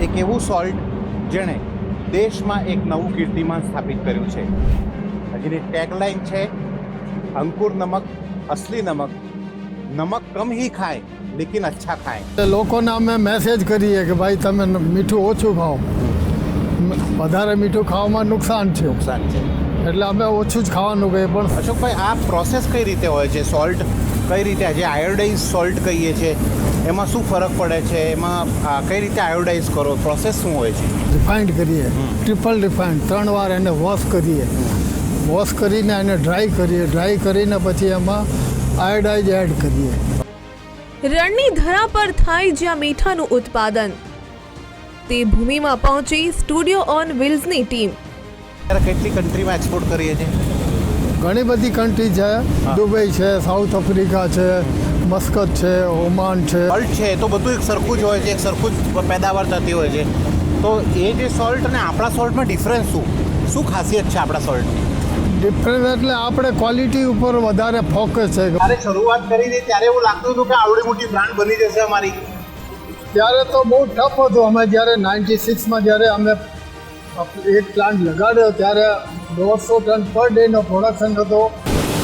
એક એવું સોલ્ટ જેણે દેશમાં એક નવું કીર્તિમાન સ્થાપિત કર્યું છે. જેની ટેગલાઇન છે અંકુર નમક અસલી નમક, નમક કમ ही ખાય લેકિન અચ્છા ખાય. લોકોને અમે મેસેજ કરીએ કે ભાઈ તમે મીઠું ઓછું ખાઓ, વધારે મીઠું ખાવામાં નુકસાન છે, એટલે અમે ઓછું જ ખાવાનું કહીએ. પણ અશોકભાઈ, આ પ્રોસેસ કઈ રીતે હોય છે? સોલ્ટ કઈ રીતે, જે આયોડાઇઝ સોલ્ટ કહીએ છીએ એમાં શું ફરક પડે છે? એમાં કઈ રીતે આયોડાઇઝ કરો? પ્રોસેસ શું હોય છે? રિફાઇન્ડ કરીએ, ટ્રિપલ રિફાઇન્ડ 3 વાર એને વોશ કરીએ, વોશ કરીને એને ડ્રાય કરીએ, ડ્રાય કરીને પછી એમાં આયોડાઇઝ એડ કરીએ. રણની ધરા પર થાય જ્યાં મીઠાનું ઉત્પાદન, તે ભૂમિમાં પહોંચી સ્ટુડિયો ઓન વ્હીલ્સની ટીમ. કેટલી કન્ટ્રીમાં એક્સપોર્ટ કરીએ છીએ? ઘણી બધી કન્ટ્રી છે, દુબઈ છે, સાઉથ આફ્રિકા છે, મસ્કત છે, ઓમાન છે. સોલ્ટ છે તો બધું એક સરખું જ હોય છે, એક સરખું જ પેદાવાર થતી હોય છે. તો એ જે સોલ્ટ અને આપણા સોલ્ટમાં ડિફરન્સ શું ખાસિયત છે આપણા સોલ્ટની? ડિફરન્સ એટલે આપણે ક્વોલિટી ઉપર વધારે ફોકસ છે. જ્યારે શરૂઆત કરી હતી ત્યારે એવું લાગતું હતું કે આવડી મોટી બ્રાન્ડ બની જશે અમારી. ત્યારે તો બહુ ટફ હતું. અમે જ્યારે 96માં જ્યારે અમે એક પ્લાન્ટ લગાડ્યો ત્યારે 150 ટન પર ડેનો પ્રોડક્શન હતો.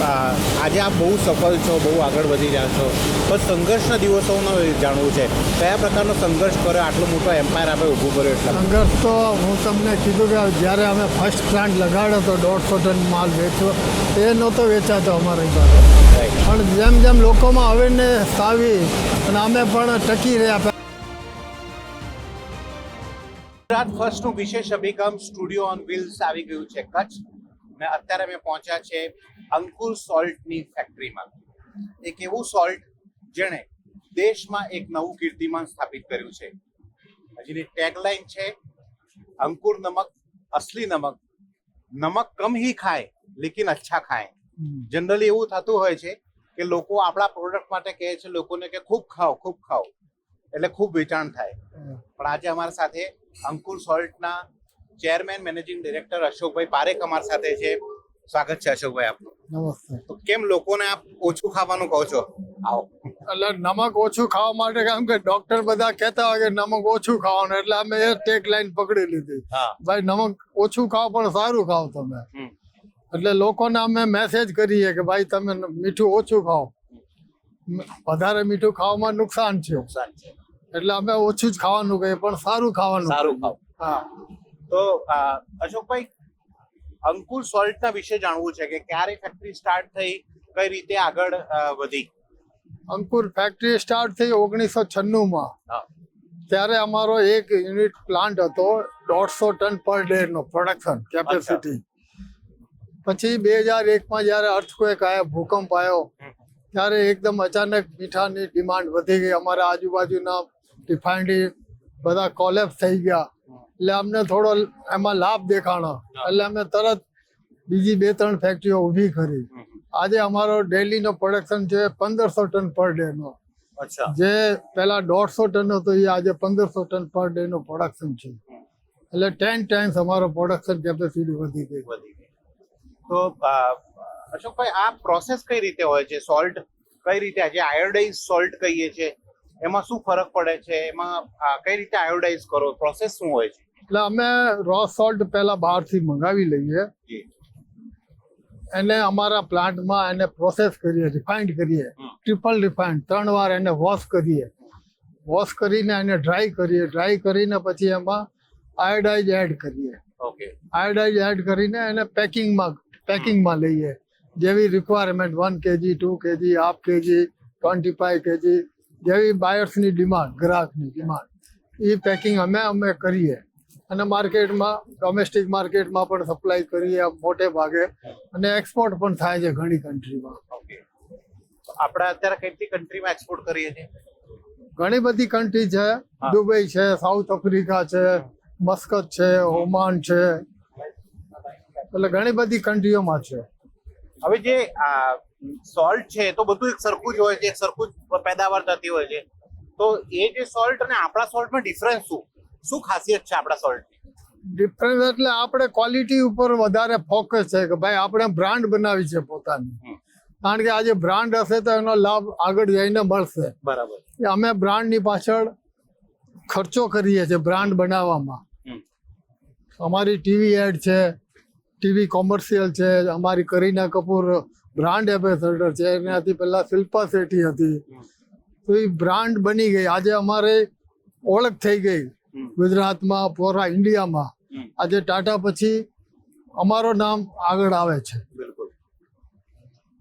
આજે આપ બહુ સફળ છો, બહુ આગળ વધી રહ્યા છો, પણ સંઘર્ષના દિવસોનો જાણવું છે. કયા પ્રકારનો સંઘર્ષ કર્યો, આટલો મોટો એમ્પાયર આપણે ઊભું કર્યો? એટલે સંઘર્ષ તો હું તમને કીધું કે જ્યારે અમે ફર્સ્ટ પ્લાન્ટ લગાડ્યો તો 150 ટન માલ વેચવો, એ નહોતો વેચાતો અમારી પાસે. પણ જેમ જેમ લોકોમાં અવેરનેસ આવી અને અમે પણ ટકી રહ્યા. ગુજરાત ફર્સ્ટનું વિશેષ અભિગમ સ્ટુડિયો ઓન વ્હીલ્સ આવી ગયું છે કચ્છ, ને અત્યારે અમે પહોંચ્યા છે અંકુર સોલ્ટની ફેક્ટરીમાં. એક એવું સોલ્ટ જેણે દેશમાં એક નવું કીર્તિમાન સ્થાપિત કર્યું છે. જેની ટેગલાઇન છે અંકુર નમક અસલી નમક, નમક કમ ही ખાય લેકિન અચ્છા ખાય. જનરલી એવું થતું હોય છે કે લોકો આપણા પ્રોડક્ટ માટે કહે છે લોકોને કે ખૂબ ખાઓ, ખૂબ ખાઓ, એટલે ખૂબ વેચાણ થાય. પણ આજે અમારા સાથે અંકુર સોલ્ટના ચેરમેન મેનેજિંગ ડાયરેક્ટર અશોકભાઈ પારેખ અમારી સાથે છે. સ્વાગત છે અશોકભાઈ આપનું. નમસ્તે. તો કેમ લોકોને આપ ઓછું ખાવાનું કહો છો? આવો. એટલે નમક ઓછું ખાવા માટે, કેમ કે ડોક્ટર બધા કહેતા હોય કે નમક ઓછું ખાવાનું, એટલે અમે એ ટેગ લાઈન પકડી લીધી. ભાઈ નમક ઓછું ખાઓ પણ સારું ખાઓ તમે. એટલે લોકોને અમે મેસેજ કરીએ કે ભાઈ તમે મીઠું ઓછું ખાઓ, વધારે મીઠું ખાવામાં નુકસાન છે, એટલે અમે ઓછું જ ખાવાનું કહીએ, પણ સારું ખાવાનું. સારું ખાઓ. હા. તો અશોકભાઈ, અંકુર સોલ્ટના વિશે જાણવું છે કે ક્યારે ફેક્ટરી સ્ટાર્ટ થઈ, કઈ રીતે આગળ વધી? અંકુર ફેક્ટરી સ્ટાર્ટ થઈ 1996માં. ત્યારે અમારો એક યુનિટ પ્લાન્ટ હતો, 150 ટન પર ડે નો પ્રોડક્શન કેપેસિટી. પછી 2001માં જ્યારે અર્થક્વેક આવ્યો, ભૂકંપ આવ્યો, ત્યારે એકદમ અચાનક મીઠાની ડિમાન્ડ વધી ગઈ. અમારા આજુબાજુના રિફાઇનરી બધા કોલેપ્સ થઈ ગયા, એટલે અમને થોડો એમાં લાભ દેખાણો, એટલે અમે તરત બીજી 2-3 ફેક્ટરીઓ ઊભી કરી. આજે અમારો ડેલીનો પ્રોડક્શન છે 1500 ટન પર ડે નો. જે પહેલા 150 ટન હતો એ આજે 1500 ટન પર ડે નો પ્રોડક્શન છે. એટલે 10 ટાઈમ્સ અમારો પ્રોડક્શન કેપેસિટી વધી ગઈ. તો અશોકભાઈ, આ પ્રોસેસ કઈ રીતે હોય છે? સોલ્ટ કઈ રીતે, આજે આયોડાઇઝ સોલ્ટ કહીએ છીએ એમાં શું ફરક પડે છે? એમાં કઈ રીતે આયોડાઇઝ કરો? પ્રોસેસ શું હોય છે? એટલે અમે રો સોલ્ટ પહેલા બહારથી મંગાવી લઈએ, એને અમારા પ્લાન્ટમાં એને પ્રોસેસ કરીએ, રિફાઇન્ડ કરીએ, ટ્રિપલ રિફાઇન્ડ 3 વાર એને વોશ કરીએ, વોશ કરીને એને ડ્રાય કરીએ, ડ્રાય કરીને પછી એમાં આયોડાઇઝ એડ કરીએ. આયોડાઇઝ એડ કરીને એને પેકિંગમાં લઈએ, જેવી requirement 1 kg, 2 kg, half kg, 25 kg, જેવી બાયર્સની ડિમાન્ડ, ગ્રાહકની ડિમાન્ડ, એ પેકિંગ અમે કરીએ અને માર્કેટમાં, ડોમેસ્ટિક માર્કેટમાં પણ સપ્લાય કરીએ મોટે ભાગે, અને એક્સપોર્ટ પણ થાય છે ઘણી કન્ટ્રીમાં. આપણે અત્યારે કેટલી કન્ટ્રીમાં એક્સપોર્ટ કરીએ છીએ? ઘણી બધી કન્ટ્રી છે, દુબઈ છે, સાઉથ આફ્રિકા છે, મસ્કત છે, ઓમાન છે, એટલે ઘણી બધી કન્ટ્રીઓમાં છે. હવે જે સોલ્ટ છે તો બધું એક સરખું જ હોય છે, એક સરખું જ પેદાવાર થતી હોય છે. તો એ જે સોલ્ટ અને આપણા સોલ્ટમાં ડિફરન્સ શું ખાસિયત છે આપણા સોલ્ટની? ડિફરન્સ એટલે આપણે ક્વોલિટી ઉપર વધારે ફોકસ છે કે ભાઈ આપણે બ્રાન્ડ બનાવી છે પોતાની. કારણ કે આજે બ્રાન્ડ હશે તો એનો લાભ આગળ જઈને મળશે. બરાબર. અમે બ્રાન્ડની પાછળ ખર્ચો કરીએ છીએ બ્રાન્ડ બનાવવામાં. હમ. અમારી ટીવી એડ છે, ટીવી કોમર્શિયલ છે, અમારી કરીના કપૂર બ્રાન્ડ એમ્બેસેડર છે, એનાથી પહેલા શિલ્પા શેટ્ટી હતી. તો એ બ્રાન્ડ બની ગઈ. આજે અમારે ઓળખ થઈ ગઈ ગુજરાતમાં, પૂરા ઇન્ડિયામાં. આજે ટાટા પછી અમારું નામ આગળ આવે છે. બિલકુલ.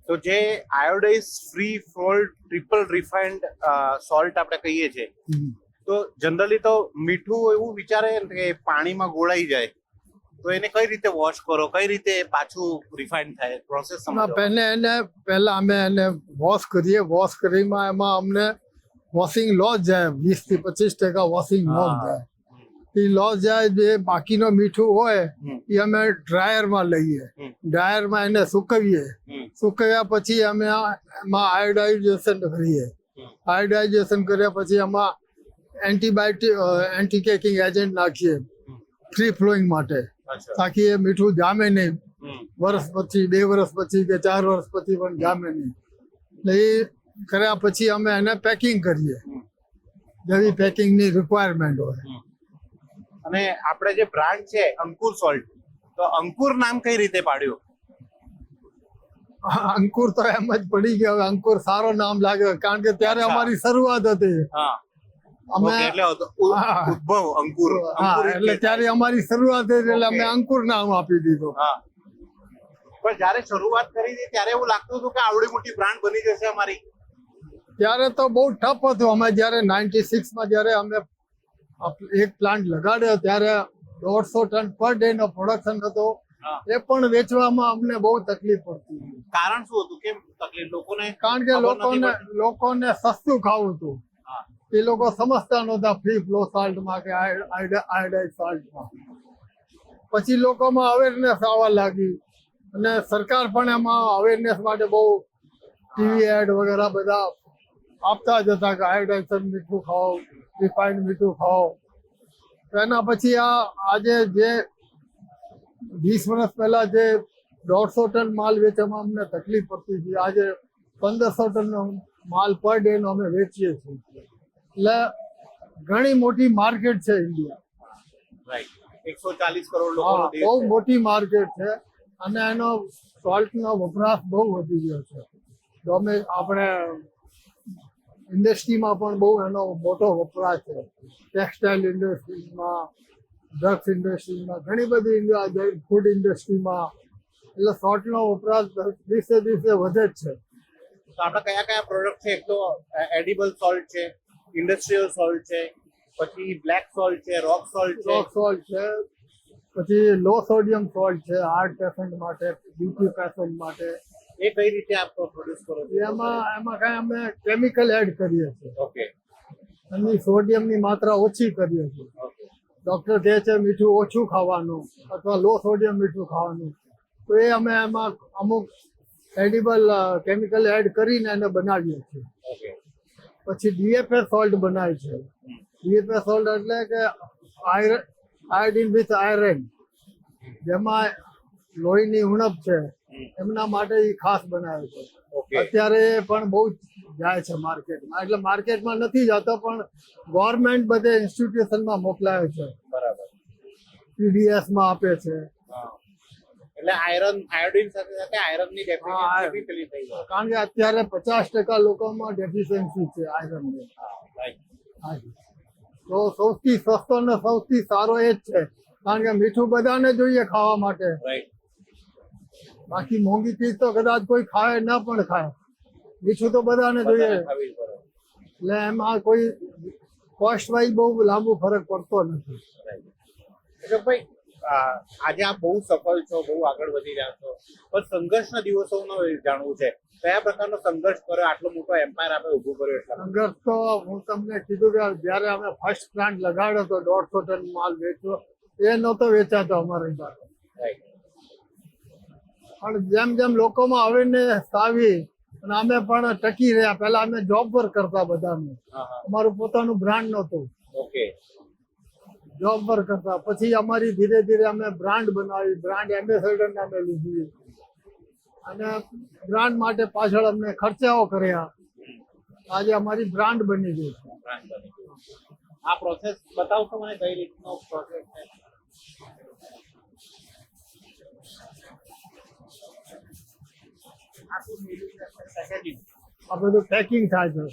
તો જે iodise free salt triple refined salt આપણે કહીએ છીએ, તો જનરલી તો મીઠું એવું વિચારે કે પાણીમાં ગોળાઈ જાય, તો એને કઈ રીતે વોશ કરો, કઈ રીતે પાછું રિફાઇન્ડ થાય, પ્રોસેસ સમજો. પહેલા અમે એને વોશ કરીએ. વોશ કરીમાં એમાં અમને વોશિંગ લોસ જાય, 20-25% વોશિંગ લોસ જાય. એ લોસ જાય, જે બાકીનો મીઠું હોય એ અમે ડ્રાયરમાં લઈએ. ડ્રાયરમાં એને સુકવીએ. સુકવ્યા પછી અમે એમાં આયોડાઇઝેશન કરીએ. આયોડાઇઝેશન કર્યા પછી એમાં એન્ટી કેકિંગ એજન્ટ નાખીએ ફ્રી ફ્લોઈંગ માટે, તાકી એ મીઠું જામે નહીં. વર્ષ પછી, 2 વર્ષ પછી કે 4 વર્ષ પછી પણ જામે નહીં. એટલે એ કર્યા પછી અમે એને પેકિંગ કરીએ જેવી પેકિંગની રિક્વાયરમેન્ટ હોય. અને આપણે જે બ્રાન્ડ છે અંકુર સોલ્ટ, તો અંકુર નામ કઈ રીતે પાડ્યું? અંકુર તો એમ જ પડી ગયો. અંકુર સારો નામ લાગ્યો, કારણ કે ત્યારે અમારી શરૂઆત હતી. અમે ઉદ્ભવ અંકુર. એટલે ત્યારે અમારી શરૂઆત હતી, એટલે અમે અંકુર નામ આપી દીધું. પણ જયારે શરૂઆત કરી હતી ત્યારે એવું લાગતું હતું કે આવડી મોટી બ્રાન્ડ બની જશે અમારી. ત્યારે તો બહુ ટફ હતું. અમે જયારે 96માં જયારે અમે એક પ્લાન્ટ લગાડ્યો ત્યારે 150 ટન પર ડે નો પ્રોડક્શન હતો. એ પણ વેચવામાં અમને બહુ તકલીફ પડતી. કારણ શું હતું? કેમ તકલીફ? લોકોને કારણ કે લોકોને સસ્તું ખાવું હતું. એ લોકો સમજતા નહોતા ફ્રી ફ્લો સોલ્ટમાં કે આયોડાઇઝ સોલ્ટમાં. પછી લોકોમાં અવેરનેસ આવવા લાગી, અને સરકાર પણ એમાં અવેરનેસ માટે બહુ ટીવી એડ વગેરે બધા આપતા જ હતા કે આયોડાઇઝેશન મીઠું ખાઓ, રિફાઇન્ડ મીઠું ખાઓ. તો એના પછી આજે જે 20 વર્ષ પહેલા જે 150 ટન માલ વેચવામાં અમને તકલીફ પડતી હતી, આજે 1500 ટનનો માલ પર ડે નો અમે વેચીએ છીએ. એટલે ઘણી મોટી માર્કેટ છે ઇન્ડિયા. 140 કરોડ લોકો, બહુ મોટી માર્કેટ છે. અને એનો સોલ્ટનો વપરાશ બહુ વધી ગયો છે. આપણે ઇન્ડસ્ટ્રીમાં પણ બહુ એનો મોટો વપરાશ છે. ટેક્સટાઇલ ઇન્ડસ્ટ્રીમાં, ડ્રગ્સ ઇન્ડસ્ટ્રીમાં, ઘણી બધી ફૂડ ઇન્ડસ્ટ્રીમાં. એટલે સોલ્ટનો વપરાશ દિવસે દિવસે વધે જ છે. તો આપણે કયા કયા પ્રોડક્ટ છે? એક તો એડિબલ સોલ્ટ છે, ઇન્ડસ્ટ્રીયલ સોલ્ટ છે, પછી બ્લેક સોલ્ટ છે, રોક સોલ્ટ છે, પછી લો સોડિયમ સોલ્ટ છે, હાર્ટ પેશન્ટ માટે, બીપી પેશન્ટ માટે. એ કઈ રીતે આપ પ્રોડ્યુસ કરો છો? એમાં કઈ અમે કેમિકલ એડ કરીએ છીએ. ઓકે. એની સોડિયમની માત્રા ઓછી કરીએ છીએ. ડોક્ટર કહે છે મીઠું ઓછું ખાવાનું અથવા લો સોડિયમ મીઠું ખાવાનું, તો એ અમે એમાં અમુક એડિબલ કેમિકલ એડ કરીને એને બનાવીએ છીએ. પછી DFA સોલ્ટ બનાવે છે. DFA સોલ્ટ એટલે કે આયોડિન વિથ આયરન, જેમાં લોહીની ઉણપ છે એમના માટે એ ખાસ બનાવે છે. અત્યારે પણ બહુ જાય છે માર્કેટમાં. એટલે માર્કેટમાં નથી જતો, પણ ગવર્મેન્ટ બધે ઇન્સ્ટિટ્યુશનમાં મોકલાવે છે. બરાબર. PDS માં આપે છે. એટલે આયોડિન સાથે સાથે આયરનની ડેફિશિયન્સી પેલી થઈ જાય. કારણ કે અત્યારે 50% લોકોમાં ડેફિશિયન્સી છે આયરનની. તો સૌથી સસ્તો ને સૌથી સારો એ જ છે, કારણ કે મીઠું બધાને જોઈએ ખાવા માટે. બાકી મોંઘી ચીજ તો કદાચ કોઈ ખાય ના પણ ખાય, મીઠું તો બધાને જોઈએ. એટલે એમાં કોઈ કોસ્ટ વાઇઝ બહુ લાંબુ ફરક પડતો નથી. ભાઈ, આજે આપ બહુ સફળ છો, બહુ આગળ વધી રહ્યા છો, પણ સંઘર્ષના દિવસોનો જાણવું છે. કયા પ્રકારનો સંઘર્ષ કર્યો? આટલો મોટો એમ્પાયર આપણે ઉભું કર્યો. સંઘર્ષ તો હું તમને કીધું કે જયારે અમે ફર્સ્ટ પ્લાન્ટ લગાડ્યો તો 150 ટન માલ વેચ્યો, એ નહોતો વેચાતો અમારી પાસે. પણ જેમ જેમ લોકોમાં અવેરનેસ આવી અને અમે પણ ટકી રહ્યા. પહેલા અમે જોબ પર કરતા, બધાનું અમારું પોતાનું બ્રાન્ડ નહોતું. જોબ પર કરતા. પછી અમારી ધીરે ધીરે અમે બ્રાન્ડ બનાવી, બ્રાન્ડ એમ્બેસેડર અમે લીધી, અને બ્રાન્ડ માટે પાછળ અમને ખર્ચાઓ કર્યા. આજે અમારી બ્રાન્ડ બની ગઈ છે. આ પ્રોસેસ બતાવશો મને કઈ રીતનો પ્રોસેસ છે? આ શું મિલું છે? પેકેજિંગ. આ બધું પેકિંગ થાય છે.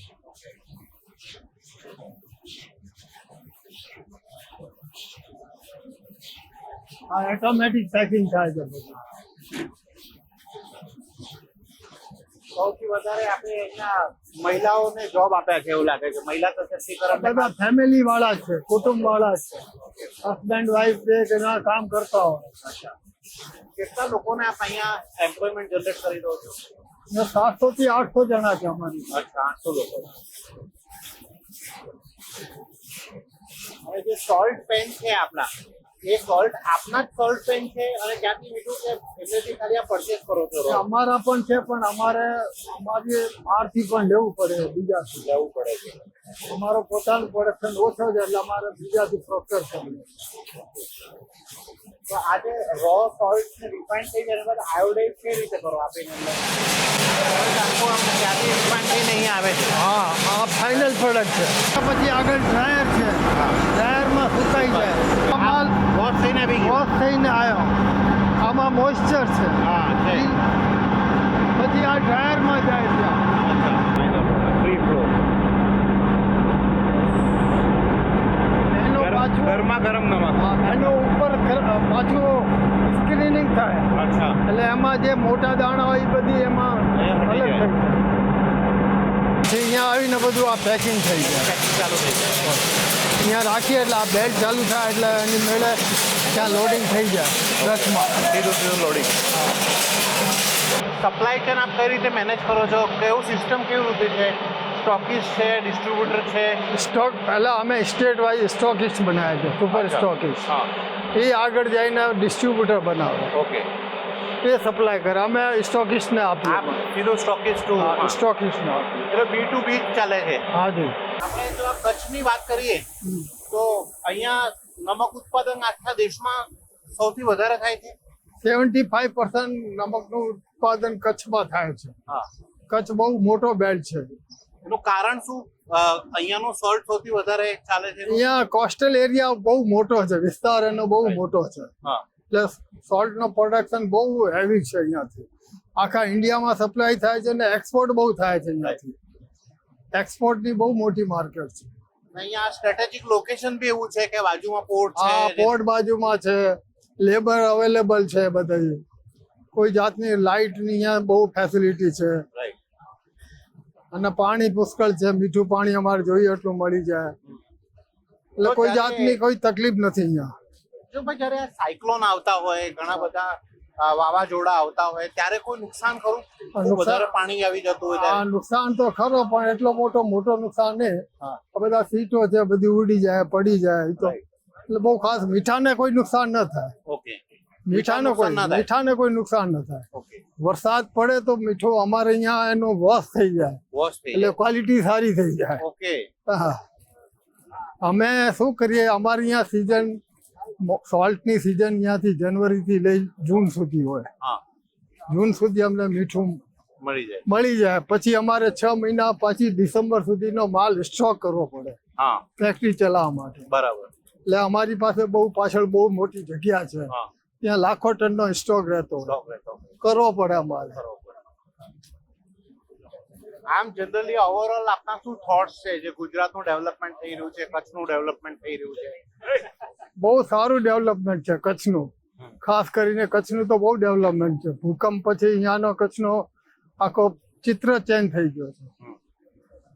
આ ઓટોમેટિક પેકિંગ થાય છે બધું. સૌથી વધારે આપણે અહીંયા મહિલાઓને જોબ આપ્યા છે એવું લાગે છે. મહિલા સશક્તિકરણ બધા ફેમિલી વાળા છે, કુટુંબ વાળા છે, હસબન્ડ વાઈફ બે જણા કામ કરતા હોય. કેટલા લોકોને આપ અહીંયા એમ્પ્લોયમેન્ટ જનરેટ કરી દો છો? 700 થી 800 જણા છે અમારી. અચ્છા, 800 લોકો. હવે જે સોલ્ટ પેન છે આપણા, એ સોલ્ટ આપના જ સોલ્ટ પેન છે અને ક્યાંથી મીઠું છે એટલેથી ખાલી આ પરચેસ કરો છો? અમારા પણ છે, પણ અમારી બહારથી પણ લેવું પડે, બીજાથી લેવું પડે છે. અમારો પોતાનું પ્રોડક્શન ઓછો છે એટલે અમારે બીજાથી પ્રોસેસ કરવું. તો આજે રો સોલ્ટ ને રિફાઇન થઈ જાય બાદ આયોડાઇઝ કઈ રીતે કરો આપીને અંદર? ત્યાંથી રિફાઇન થઈને અહીંયા આવે છે. હા, આ ફાઇનલ પ્રોડક્ટ છે. પછી આગળ ડ્રાયર છે, ડ્રાયરમાં સુકાઈ જાય. માલ વોશ થઈને આવી ગયો. વોશ થઈને આવ્યો. આમાં મોઇસ્ચર છે. હા છે. પછી આ ડ્રાયરમાં જાય છે. Free flow. એનો પાછું ગરમા ગરમ નમક. એનો ઉપર પાછું સ્ક્રીનિંગ થાય. અચ્છા. એટલે એમાં જે મોટા દાણા હોય એ બધી એમાં એ અલગ હટી થઈ જાય. જાય. અહીંયા આવીને બધું આ પેકિંગ થઈ જાય. ચાલુ થઈ જાય. અહીંયા રાખીએ એટલે આ બેલ્ટ ચાલુ થાય એટલે એની મેળે ત્યાં લોડિંગ થઈ જાય ટ્રકમાં. સીધું લોડિંગ. સપ્લાય ચેન આપ કઈ રીતે મેનેજ કરો છો? કેવું સિસ્ટમ કેવી રીતે છે? સ્ટોકિસ્ટ છે, ડિસ્ટ્રીબ્યુટર છે? સ્ટોક પહેલાં અમે સ્ટેટ વાઇઝ સ્ટોકિસ્ટ બનાવ્યા છે, સુપર સ્ટોકિસ્ટ. હા. એ આગળ જઈને ડિસ્ટ્રીબ્યુટર બનાવે, ઓકે. એ સપ્લાય કરે. અમે સ્ટોકિસ્ટને આપ આપીએ. સીધું સ્ટોકિસ્ટ ટુ સ્ટોકિસ્ટને આપીએ. એટલે B2B જ ચાલે છે. હાજી. આપણે જો આ કચ્છની વાત કરીએ તો અહીંયા નમક ઉત્પાદન આખા દેશમાં સૌથી વધારે થાય છે. 75% નમકનું ઉત્પાદન કચ્છમાં થાય છે. હા. કચ્છ બહુ મોટો બેલ્ટ છે. એનું કારણ શું? અહીંયાનો સોલ્ટ સૌથી વધારે ચાલે છે. અહીંયા કોસ્ટલ એરિયા બહુ મોટો છે, વિસ્તાર એનો બહુ મોટો છે. હા. એટલે સોલ્ટનો પ્રોડક્શન બહુ હેવી છે અહીંયાથી. આખા ઇન્ડિયામાં સપ્લાય થાય છે અને એક્સપોર્ટ બહુ થાય છે અહીંયાથી. એક્સપોર્ટની બહુ મોટી માર્કેટ છે. અહીંયા સ્ટ્રેટેજિક લોકેશન બી એવું છે કે બાજુમાં પોર્ટ આ છે. પોર્ટ બાજુમાં છે, લેબર અવેલેબલ છે બધી. કોઈ જાતની લાઇટની અહીંયા બહુ ફેસિલિટી છે. રાઈટ. અને પાણી પુષ્કળ છે, મીઠું પાણી અમારે જોઈએ એટલું મળી જાય. એટલે કોઈ જાતની કોઈ તકલીફ નથી અહીંયા. જો ભાઈ જ્યારે આ સાયક્લોન આવતા હોય, ઘણા બધા વાવાઝોડા આવતા હોય ત્યારે કોઈ નુકસાન ખરું? ખૂબ વધારે પાણી આવી જતું હોય આ ત્યારે? નુકસાન તો ખરો, પણ એટલો મોટો નુકસાન નહીં. હા. આ બધા સીટો છે બધી ઉડી જાય, પડી જાય. એ તો એટલે બહુ ખાસ મીઠાને કોઈ નુકસાન ન થાય. ઓકે. મીઠાને કોઈ નુકસાન ન થાય. ઓકે. વરસાદ પડે તો મીઠું અમારે અહીંયા એનો વોશ થઈ જાય, વોશ થઈ એટલે ક્વોલિટી સારી થઈ જાય. ઓકે. હા. અમે શું કરીએ, અમારે અહીંયા સિઝન સોલ્ટની સિઝન અહીંયાથી જનવરીથી લઈ જૂન સુધી હોય. હા. જૂન સુધી અમને મીઠું મળી જાય. મળી જાય. પછી અમારે 6 મહિના પછી ડિસેમ્બર સુધીનો માલ સ્ટોક કરવો પડે હા. ફેક્ટરી ચલાવવા માટે. બરાબર. એટલે અમારી પાસે પાછળ બહુ મોટી જગ્યા છે, હા. ત્યાં લાખો ટનનો સ્ટોક રહેતો હોય. સ્ટોક રહેતો. કરવો પડે અમારે. આમ જનરલી ઓવરઓલ આપના શું થોટ્સ છે જે ગુજરાતનું ડેવલપમેન્ટ થઈ રહ્યું છે, કચ્છનું ડેવલપમેન્ટ થઈ રહ્યું છે? બહુ સારું ડેવલપમેન્ટ છે કચ્છનું. ખાસ કરીને કચ્છનું તો બહુ ડેવલપમેન્ટ છે. ભૂકંપ પછી અહીંયાનો કચ્છનો આખો ચિત્ર ચેન્જ થઈ ગયો છે.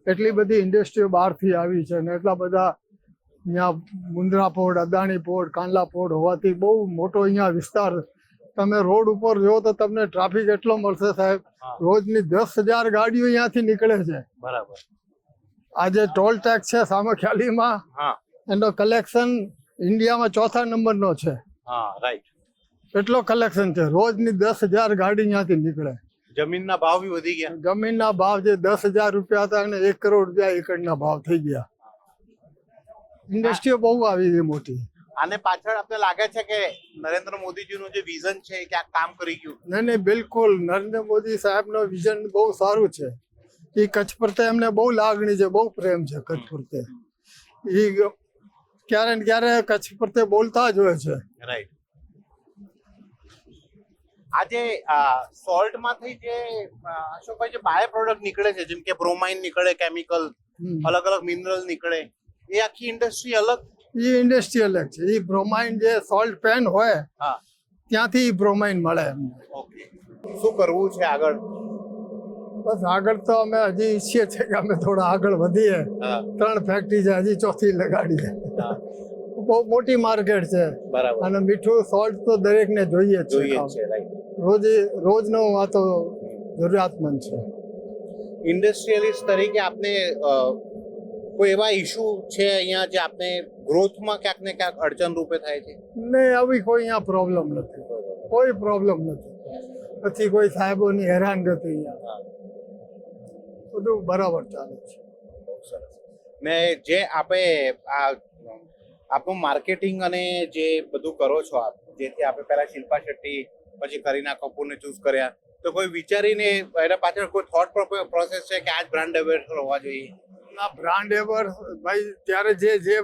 એટલી બધી ઇન્ડસ્ટ્રીઓ બહારથી આવી છે ને એટલા બધા અહીંયા Mundra port, Adani port, Kandla port હોવાથી બહુ મોટો અહીંયા વિસ્તાર. તમે રોડ ઉપર જો તો તમને ટ્રાફિક એટલો મળશે સાહેબ. રોજની 10,000 ગાડીઓ અહીંયાથી નીકળે છે. બરાબર. આજે ટોલ ટેક્સ છે સામખિયાળીમાં, હા. એનો કલેક્શન ઇન્ડિયામાં 4થા નંબરનો છે. હા. રાઈટ. એટલો કલેક્શન છે. રોજની 10,000 ગાડી અહીંયાથી નીકળે. જમીનના ભાવ બી વધી ગયા. જમીનના ભાવ જે 10,000 રૂપિયા હતા અને 1 કરોડ રૂપિયા એકડના ભાવ થઈ ગયા. ઇન્ડસ્ટ્રીઓ બહુ આવી છે મોટી. આને પાછળ આપણે લાગે છે કે નરેન્દ્ર મોદીજીનું જે વિઝન છે એ ક્યાંક કામ કરી ગયું? નહીં, બિલકુલ. નરેન્દ્ર મોદી સાહેબનો વિઝન બહુ સારું છે. એ કચ્છ પ્રત્યે એમને બહુ લાગણી છે, બહુ પ્રેમ છે કચ્છ પ્રત્યે. એ ક્યારે ને ક્યારે કચ્છ પ્રત્યે બોલતા જ હોય છે. રાઈટ. આજે સોલ્ટ માંથી જે અશોકભાઈ જે બાય પ્રોડક્ટ નીકળે છે, જેમ કે બ્રોમાઇન નીકળે, કેમિકલ, અલગ અલગ મિનરલ નીકળે, એ આખી ઇન્ડસ્ટ્રી અલગ. એ ઇન્ડસ્ટ્રી અલગ છે. એ બ્રોમાઇન જે સોલ્ટ પેન હોય હા, ત્યાંથી બ્રોમાઇન મળે એમને. ઓકે. શું કરવું છે આગળ? બસ આગળ તો અમે હજી ઈચ્છીએ છીએ કે અમે થોડા આગળ વધીએ. હા, 3 ફેક્ટરી છે, હજી 4થી લગાડીએ. હા, બહુ મોટી માર્કેટ છે બરાબર. અને મીઠું સોલ્ટ તો દરેકને જોઈએ જ જોઈએ જ છે. છે. રાઈટ. રોજનો આ તો જરૂરિયાતમંદ છે. ઇન્ડસ્ટ્રીયલિસ્ટ તરીકે આપને કોઈ એવા ઇશ્યુ છે અહીંયા જે આપને ગ્રોથમાં ક્યાંક ને ક્યાંક અડચણ રૂપે થાય છે? નહીં, આવી કોઈ અહીંયા પ્રોબ્લેમ નથી. કોઈ પ્રોબ્લેમ નથી. પછી કોઈ સાહેબોની હેરાનગતિ અહીંયા. બધું બરાબર ચાલે છે. બહુ સરસ. ને જે આપે આ આપનું માર્કેટિંગ અને જે બધું કરો છો આપ, જેથી આપણે પહેલા શિલ્પા શેટ્ટી પછી કરીના કપૂરને ચૂઝ કર્યા, તો કોઈ વિચારીને એના પાછળ કોઈ થોટ પ્રોસેસ છે કે આ જ બ્રાન્ડ એમ્બેસેડર હોવા જોઈએ? ના, બ્રાન્ડ એવર ભાઈ ત્યારે જે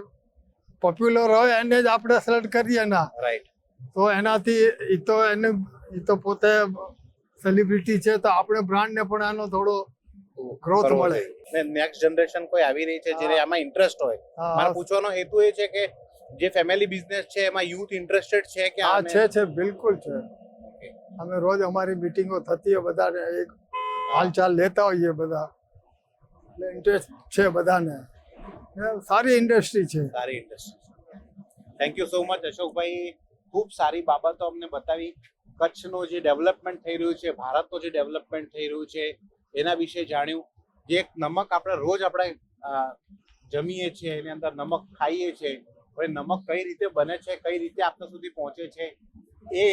પોપ્યુલર હોય એને જ આપણે સિલેક્ટ કરીએ ના. રાઈટ. તો એનાથી એ તો પોતે સેલિબ્રિટી છે, તો આપણે બ્રાન્ડને પણ આનો થોડો ગ્રોથ મળે. ને નેક્સ્ટ જનરેશન કોઈ આવી રહી છે જેને આમાં ઇન્ટરેસ્ટ હોય, હા. મારો પૂછવાનો હેતુ એ છે કે જે ફેમિલી બિઝનેસ છે એમાં યુથ ઇન્ટરેસ્ટેડ છે કે હા, આને? છે બિલકુલ છે. અમે રોજ અમારી મીટિંગો થતી હોય, બધાને એક હાલચાલ લેતા હોઈએ બધા, એટલે ઇન્ટરેસ્ટ છે બધાને. સારી ઇન્ડસ્ટ્રી છે. સારી industry. Thank you so much Ashokbhai. ખૂબ સારી બાબતો અમને બતાવી. કચ્છનું જે ડેવલપમેન્ટ થઈ રહ્યું છે, ભારતનું જે ડેવલપમેન્ટ થઈ રહ્યું છે એના વિશે જાણ્યું. જે એક નમક આપણે રોજ જમીએ છીએ, એની અંદર નમક ખાઈએ છીએ, હવે નમક કઈ રીતે બને છે, કઈ રીતે આપણા સુધી પહોંચે છે, એ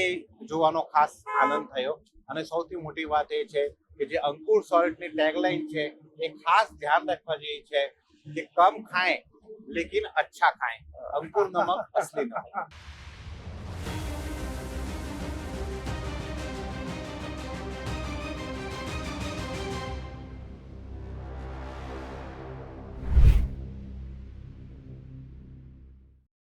જોવાનો ખાસ આનંદ થયો. અને સૌથી મોટી વાત એ છે કે જે અંકુર સોલ્ટની ટેગલાઇન છે એ ખાસ ધ્યાન રાખવા જેવી છે કે કમ ખાएं लेकिन अच्छा खाएं. અંકુર નમક અસલી નમક.